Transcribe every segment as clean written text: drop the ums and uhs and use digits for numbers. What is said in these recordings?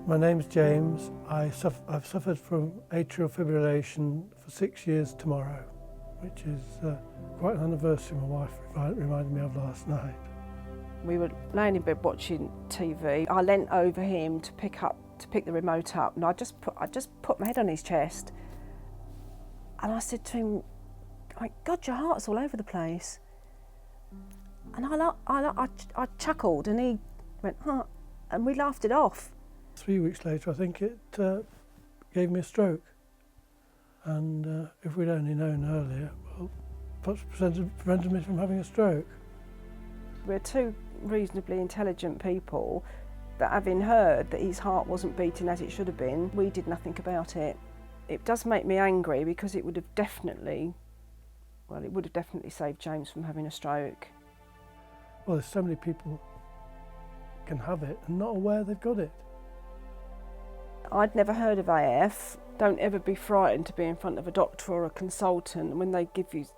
My name's James. I've suffered from atrial fibrillation for 6 years tomorrow, which is quite an anniversary my wife reminded me of last night. We were laying in bed watching TV. I leant over him to pick the remote up, and I just put my head on his chest, and I said to him, "God, your heart's all over the place." And I chuckled, and he went, "Huh," and we laughed it off. 3 weeks later, I think it gave me a stroke, and if we'd only known earlier, well, perhaps prevented me from having a stroke. We're two reasonably intelligent people that, having heard that his heart wasn't beating as it should have been, we did nothing about it. It does make me angry because it would have definitely saved James from having a stroke. Well, there's so many people can have it and not aware they've got it. I'd never heard of AF. Don't ever be frightened to be in front of a doctor or a consultant when they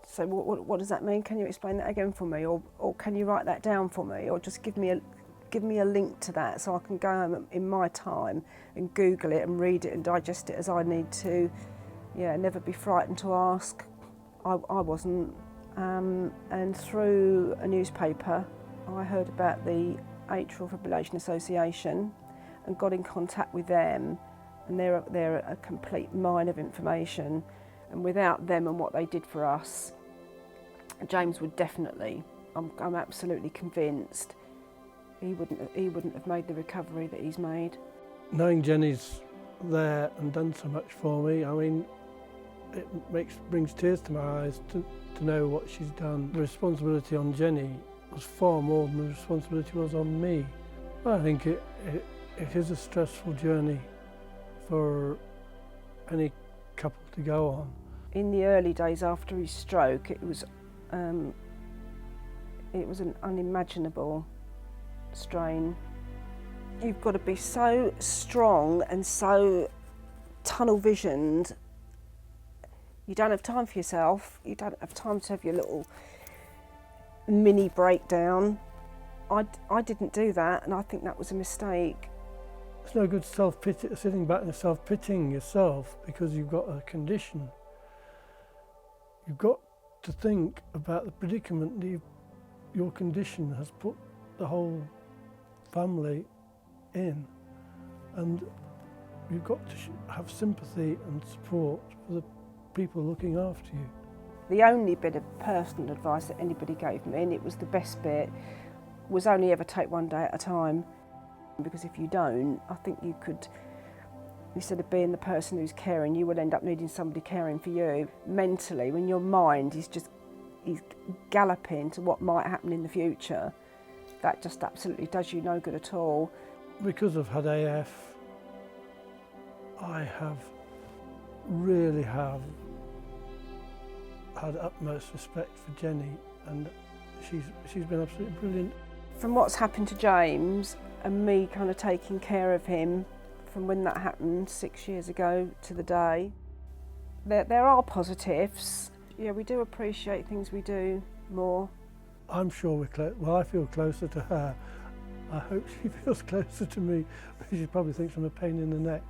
say, what does that mean? Can you explain that again for me? Or can you write that down for me? Or just give me a link to that so I can go home in my time and Google it and read it and digest it as I need to. Yeah, never be frightened to ask. I wasn't. And through a newspaper, I heard about the Atrial Fibrillation Association and got in contact with them, and they're a complete mine of information, and without them and what they did for us, James would definitely, I'm absolutely convinced, he wouldn't have made the recovery that he's made. Knowing Jenny's there and done so much for me, I mean, it brings tears to my eyes to know what she's done. The responsibility on Jenny was far more than the responsibility was on me. I think it is a stressful journey for any couple to go on. In the early days after his stroke, it was an unimaginable strain. You've got to be so strong and so tunnel visioned. You don't have time for yourself. You don't have time to have your little mini breakdown. I didn't do that, and I think that was a mistake. It's no good sitting back and self-pitying yourself because you've got a condition. You've got to think about the predicament that your condition has put the whole family in, and you've got to have sympathy and support for the people looking after you. The only bit of personal advice that anybody gave me, and it was the best bit, was only ever take one day at a time. Because if you don't, I think you could, instead of being the person who's caring, you will end up needing somebody caring for you. Mentally, when your mind is galloping to what might happen in the future, that just absolutely does you no good at all. Because I've had AF, I really have had utmost respect for Jenny, and she's been absolutely brilliant. From what's happened to James and me kind of taking care of him from when that happened 6 years ago to the day, there are positives. Yeah, we do appreciate things we do more. I'm sure I feel closer to her. I hope she feels closer to me, but she probably thinks I'm a pain in the neck.